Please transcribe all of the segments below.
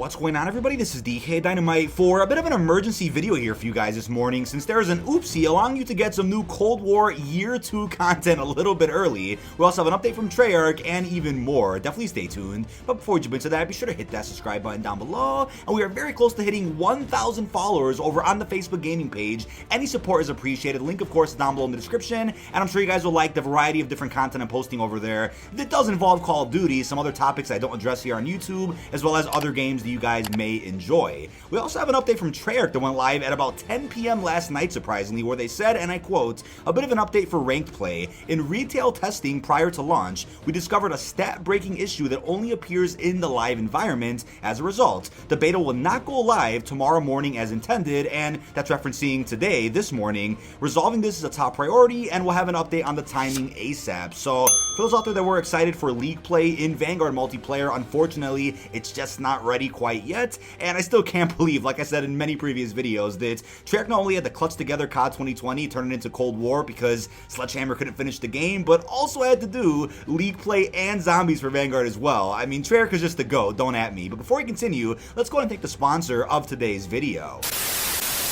What's going on, everybody? This is DK Dynamite for a bit of an emergency video here for you guys this morning, since there is an oopsie allowing you to get some new Cold War Year 2 content a little bit early. We also have an update from Treyarch and even more. Definitely stay tuned. But before we jump into that, be sure to hit that subscribe button down below. And we are very close to hitting 1,000 followers over on the Facebook gaming page. Any support is appreciated. Link, of course, is down below in the description. And I'm sure you guys will like the variety of different content I'm posting over there that does involve Call of Duty, some other topics I don't address here on YouTube, as well as other games that you guys may enjoy. We also have an update from Treyarch that went live at about 10 p.m. last night, surprisingly, where they said, and I quote, "A bit of an update for ranked play. In retail testing prior to launch, we discovered a stat-breaking issue that only appears in the live environment. As a result, the beta will not go live tomorrow morning as intended," and that's referencing today, this morning. "Resolving this is a top priority, and we'll have an update on the timing ASAP." So, for those out there that were excited for League play in Vanguard multiplayer, unfortunately, it's just not ready quite yet, and I still can't believe, like I said in many previous videos, that Treyarch not only had to clutch together COD 2020, turn it into Cold War because Sledgehammer couldn't finish the game, but also had to do League play and zombies for Vanguard as well. I mean, Treyarch is just the GOAT, don't at me. But before we continue, let's go ahead and take the sponsor of today's video.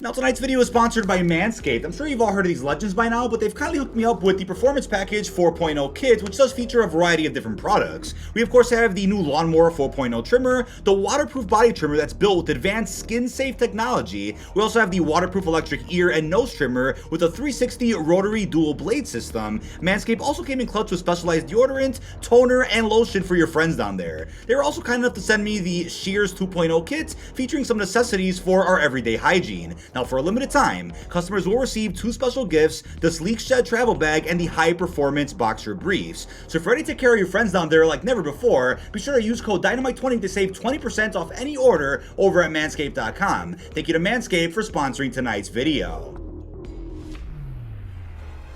Now, tonight's video is sponsored by Manscaped. I'm sure you've all heard of these legends by now, but they've kindly hooked me up with the Performance Package 4.0 kit, which does feature a variety of different products. We, of course, have the new Lawnmower 4.0 trimmer, the waterproof body trimmer that's built with advanced skin-safe technology. We also have the waterproof electric ear and nose trimmer with a 360 rotary dual blade system. Manscaped also came in clutch with specialized deodorant, toner, and lotion for your friends down there. They were also kind enough to send me the Shears 2.0 kit, featuring some necessities for our everyday hygiene. Now, for a limited time, customers will receive 2 special gifts: the Sleek Shed travel bag and the High Performance Boxer Briefs. So if you're ready to take care of your friends down there like never before, be sure to use code Dynamite20 to save 20% off any order over at Manscaped.com. Thank you to Manscaped for sponsoring tonight's video.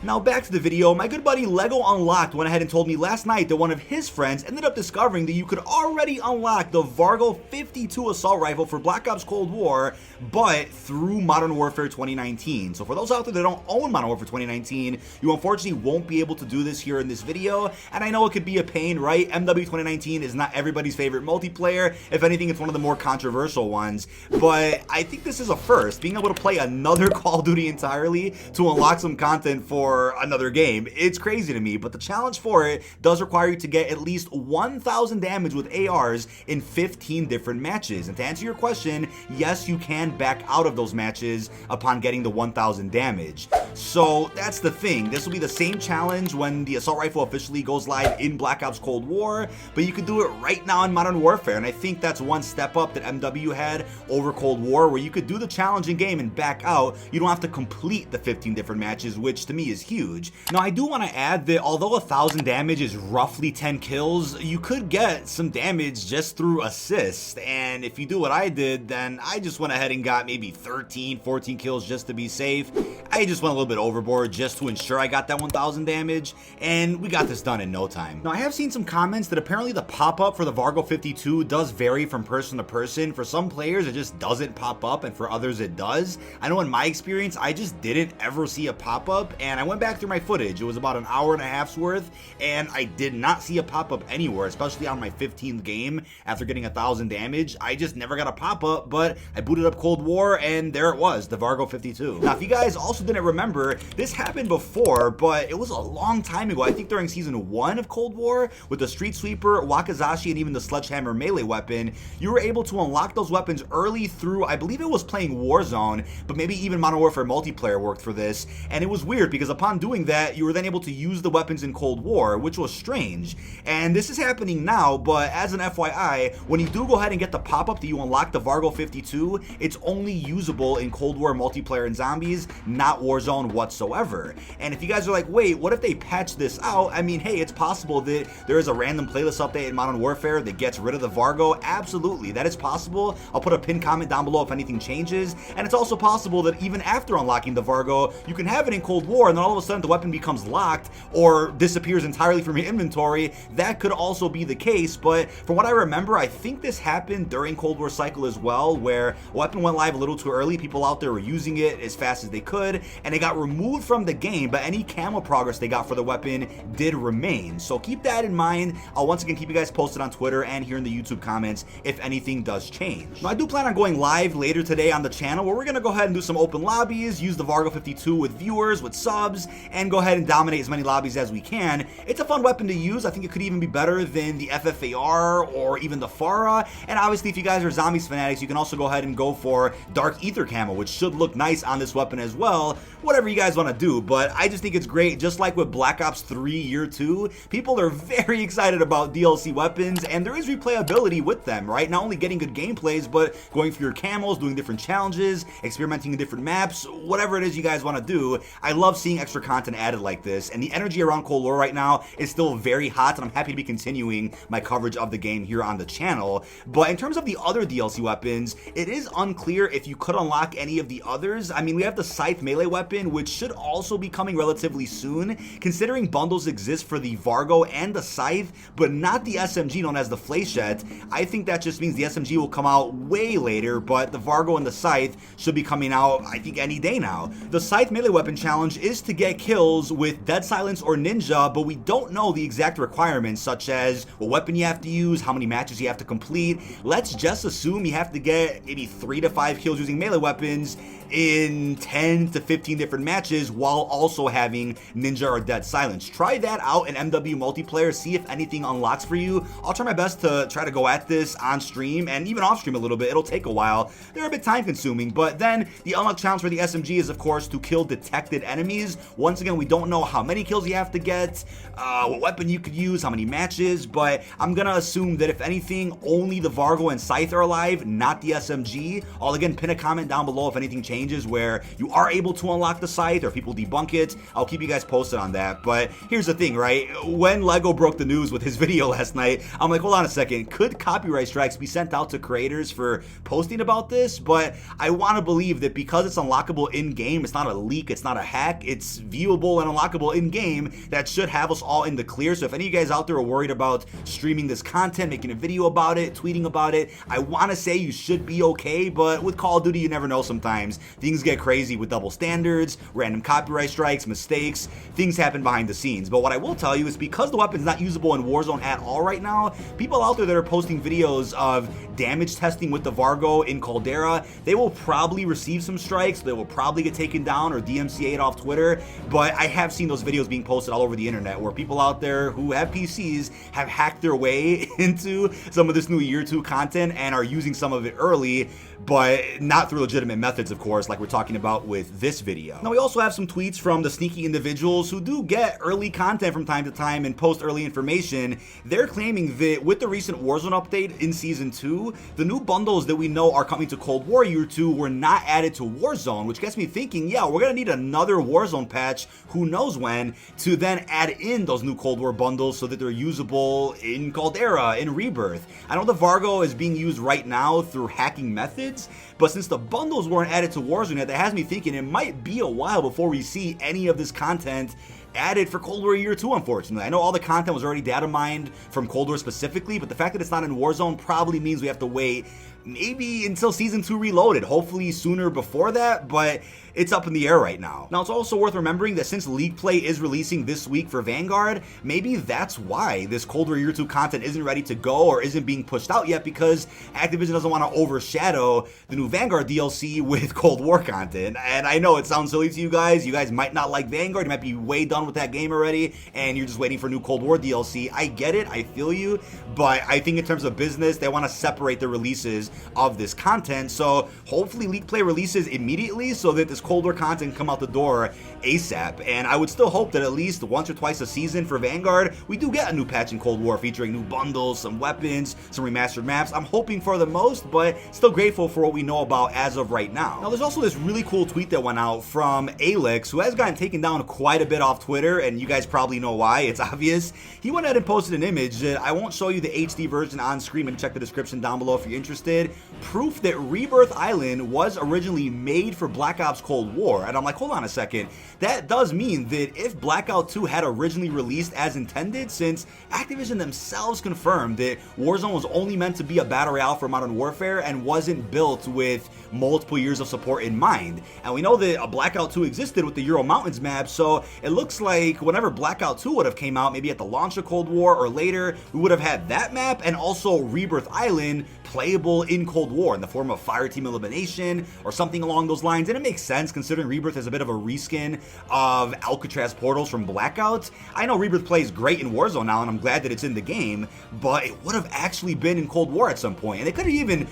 Now back to the video. My good buddy Lego Unlocked went ahead and told me last night that one of his friends ended up discovering that you could already unlock the Vargo 52 assault rifle for Black Ops Cold War, but through Modern Warfare 2019. So for those out there that don't own Modern Warfare 2019, you unfortunately won't be able to do this here in this video, and I know it could be a pain, right? MW 2019 is not everybody's favorite multiplayer. If anything, it's one of the more controversial ones, but I think this is a first, being able to play another Call of Duty entirely to unlock some content for another game. It's crazy to me, but the challenge for it does require you to get at least 1,000 damage with ARs in 15 different matches. And to answer your question, yes, you can back out of those matches upon getting the 1,000 damage. So that's the thing. This will be the same challenge when the assault rifle officially goes live in Black Ops Cold War, but you can do it right now in Modern Warfare. And I think that's one step up that MW had over Cold War, where you could do the challenge in game and back out. You don't have to complete the 15 different matches, which to me is huge. Now, I do want to add that although 1,000 damage is roughly 10 kills, you could get some damage just through assist. And if you do what I did, then I just went ahead and got maybe 13, 14 kills just to be safe. I just went a little bit overboard just to ensure I got that 1,000 damage, and we got this done in no time. Now, I have seen some comments that apparently the pop-up for the Vargo 52 does vary from person to person. For some players, it just doesn't pop up, and for others, it does. I know in my experience, I just didn't ever see a pop-up, and I went back through my footage. It was about an hour and a half's worth, and I did not see a pop-up anywhere, especially on my 15th game after getting 1,000 damage. I just never got a pop-up, but I booted up Cold War, and there it was, the Vargo 52. Now, if you guys also didn't remember, this happened before, but it was a long time ago. I think during Season 1 of Cold War, with the Street Sweeper, Wakizashi, and even the Sledgehammer melee weapon, you were able to unlock those weapons early through, I believe it was playing Warzone, but maybe even Modern Warfare multiplayer worked for this, and it was weird because upon doing that, you were then able to use the weapons in Cold War, which was strange. And this is happening now, but as an FYI, when you do go ahead and get the pop-up that you unlock the Vargo 52, it's only usable in Cold War multiplayer and zombies, not Warzone whatsoever. And if you guys are like, wait, what if they patch this out? I mean, hey, it's possible that there is a random playlist update in Modern Warfare that gets rid of the Vargo. Absolutely, that is possible. I'll put a pinned comment down below if anything changes. And it's also possible that even after unlocking the Vargo, you can have it in Cold War and then all of a sudden the weapon becomes locked or disappears entirely from your inventory, that could also be the case. But from what I remember, I think this happened during Cold War Cycle as well, where a weapon went live a little too early. People out there were using it as fast as they could, and it got removed from the game, but any camo progress they got for the weapon did remain. So keep that in mind. I'll once again keep you guys posted on Twitter and here in the YouTube comments if anything does change. Now, I do plan on going live later today on the channel where we're going to go ahead and do some open lobbies, use the Vargo 52 with viewers, with subs, and go ahead and dominate as many lobbies as we can. It's a fun weapon to use. I think it could even be better than the FFAR or even the Pharah. And obviously, if you guys are Zombies fanatics, you can also go ahead and go for Dark Ether camo, which should look nice on this weapon as well. Whatever you guys want to do, but I just think it's great. Just like with Black Ops 3 Year 2, people are very excited about DLC weapons, and there is replayability with them, right? Not only getting good gameplays, but going for your camos, doing different challenges, experimenting in different maps, whatever it is you guys want to do. I love seeing extra content added like this, and the energy around Cold War right now is still very hot, and I'm happy to be continuing my coverage of the game here on the channel. But in terms of the other DLC weapons, it is unclear if you could unlock any of the others. I mean, we have the Scythe melee weapon, which should also be coming relatively soon, considering bundles exist for the Vargo and the Scythe, but not the SMG known as the Fléchette. I think that just means the SMG will come out way later, but the Vargo and the Scythe should be coming out, I think, any day now. The Scythe melee weapon challenge is to get kills with Dead Silence or Ninja, but we don't know the exact requirements, such as what weapon you have to use, how many matches you have to complete. Let's just assume you have to get maybe 3 to 5 kills using melee weapons in 10 to 15 different matches while also having Ninja or Dead Silence. Try that out in MW multiplayer, see if anything unlocks for you. I'll try my best to try to go at this on stream and even off stream a little bit. It'll take a while. They're a bit time consuming, but then the unlock challenge for the SMG is of course to kill detected enemies. Once again, we don't know how many kills you have to get, what weapon you could use, how many matches, but I'm gonna assume that if anything, only the Vargo and Scythe are alive, not the SMG. I'll again pin a comment down below if anything changes where you are able to unlock the Scythe or if people debunk it. I'll keep you guys posted on that. But here's the thing, right? When Lego broke the news with his video last night, I'm like, hold on a second. Could copyright strikes be sent out to creators for posting about this? But I want to believe that because it's unlockable in-game, it's not a leak, it's not a hack, it's viewable and unlockable in-game, that should have us all in the clear. So if any of you guys out there are worried about streaming this content, making a video about it, tweeting about it, I want to say you should be okay, but with Call of Duty, you never know sometimes. Things get crazy with double standards, random copyright strikes, mistakes, things happen behind the scenes. But what I will tell you is because the weapon's not usable in Warzone at all right now, people out there that are posting videos of damage testing with the Vargo in Caldera, they will probably receive some strikes, they will probably get taken down or DMCA'd off Twitter, but I have seen those videos being posted all over the internet where people out there who have PCs have hacked their way into some of this new Year 2 content and are using some of it early, but not through legitimate methods, of course, like we're talking about with this video. Now, we also have some tweets from the sneaky individuals who do get early content from time to time and post early information. They're claiming that with the recent Warzone update in Season 2, the new bundles that we know are coming to Cold War Year 2 were not added to Warzone, which gets me thinking, yeah, we're gonna need another Warzone patch, who knows when, to then add in those new Cold War bundles so that they're usable in Caldera, in Rebirth. I know the Vargo is being used right now through hacking methods, but since the bundles weren't added to Warzone yet, that has me thinking it might be a while before we see any of this content added for Cold War Year 2, unfortunately. I know all the content was already data mined from Cold War specifically, but the fact that it's not in Warzone probably means we have to wait maybe until Season 2 Reloaded, hopefully sooner before that, but it's up in the air right now. Now, it's also worth remembering that since League Play is releasing this week for Vanguard, maybe that's why this Cold War Year 2 content isn't ready to go or isn't being pushed out yet, because Activision doesn't want to overshadow the new Vanguard DLC with Cold War content. And I know it sounds silly to you guys might not like Vanguard, you might be way done with that game already, and you're just waiting for new Cold War DLC. I get it, I feel you, but I think in terms of business, they want to separate the releases of this content, so hopefully League Play releases immediately so that this Cold War content can come out the door ASAP. And I would still hope that at least once or twice a season for Vanguard, we do get a new patch in Cold War featuring new bundles, some weapons, some remastered maps. I'm hoping for the most, but still grateful for what we know about as of right now. Now, there's also this really cool tweet that went out from Alex, who has gotten taken down quite a bit off Twitter Twitter, and you guys probably know why. It's obvious. He went ahead and posted an image that I won't show you the HD version on screen, but check the description down below if you're interested. Proof that Rebirth Island was originally made for Black Ops Cold War. And I'm like, hold on a second. That does mean that if Blackout 2 had originally released as intended, since Activision themselves confirmed that Warzone was only meant to be a battle royale for Modern Warfare and wasn't built with multiple years of support in mind. And we know that a Blackout 2 existed with the Ural Mountains map, so it looks like whenever Blackout 2 would have came out, maybe at the launch of Cold War or later, we would have had that map and also Rebirth Island playable in Cold War in the form of Fireteam Elimination or something along those lines. And it makes sense considering Rebirth is a bit of a reskin of Alcatraz Portals from Blackout. I know Rebirth plays great in Warzone now, and I'm glad that it's in the game, but it would have actually been in Cold War at some point. And they could have even,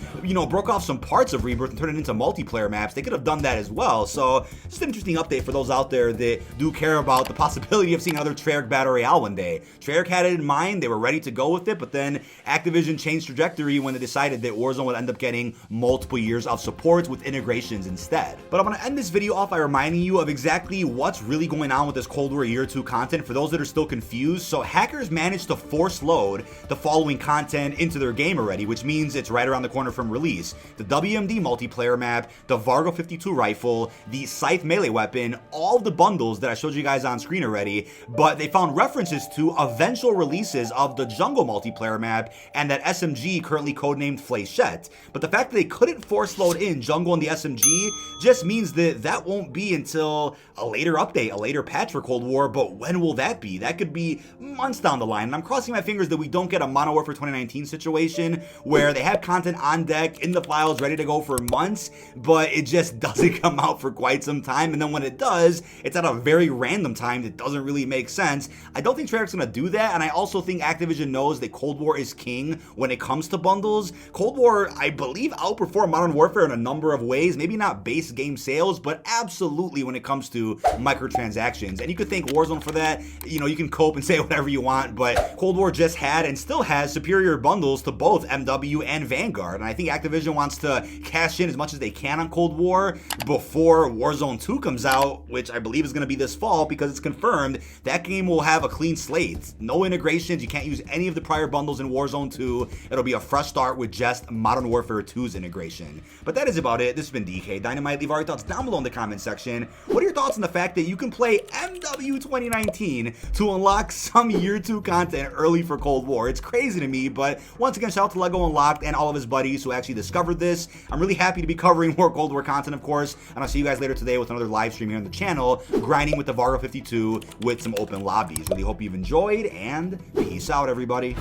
broke off some parts of Rebirth and turned it into multiplayer maps. They could have done that as well. So just an interesting update for those out there that do care about the possibility of seeing another Treyarch Battle Royale one day. Treyarch had it in mind, they were ready to go with it, but then Activision changed trajectory when they decided that Warzone would end up getting multiple years of support with integrations instead. But I'm going to end this video off by reminding you of exactly what's really going on with this Cold War Year 2 content for those that are still confused. So hackers managed to force load the following content into their game already, which means it's right around the corner from release. The WMD multiplayer map, the Vargo 52 rifle, the Scythe melee weapon, all of the bundles that I showed you guys on screen already, but they found references to eventual releases of the Jungle multiplayer map and that SMG currently codenamed Fléchette. But the fact that they couldn't force load in Jungle and the SMG just means that that won't be until a later update, a later patch for Cold War. But when will that be? That could be months down the line, and I'm crossing my fingers that we don't get a Modern Warfare 2019 situation where they have content on deck in the files ready to go for months, but it just doesn't come out for quite some time. And then when it does, it's at a very random time that doesn't really make sense. I don't think Treyarch's gonna do that, and I also think Activision knows that Cold War is king when it comes to bundles. Cold War, I believe, outperformed Modern Warfare in a number of ways, maybe not base game sales, but absolutely when it comes to microtransactions. And you could thank Warzone for that. You can cope and say whatever you want, but Cold War just had and still has superior bundles to both MW and Vanguard. And I think Activision wants to cash in as much as they can on Cold War before Warzone 2 comes out, which I believe is going to be this fall because it's confirmed that game will have a clean slate. No integrations. You can't use any of the prior bundles in Warzone 2. It'll be a fresh start with just Modern Warfare 2's integration. But that is about it. This has been DK Dynamite. Leave all your thoughts down below in the comment section. What are your thoughts on the fact that you can play MW 2019 to unlock some Year 2 content early for Cold War? It's crazy to me, but once again, shout out to Lego Unlocked and all of his buddies who actually discovered this. I'm really happy to be covering more Cold War content, of course, and I'll see you guys later today with another live stream here on the channel, grinding with the Vargo 52 with some open lobbies. Really hope you've enjoyed, and peace out, everybody.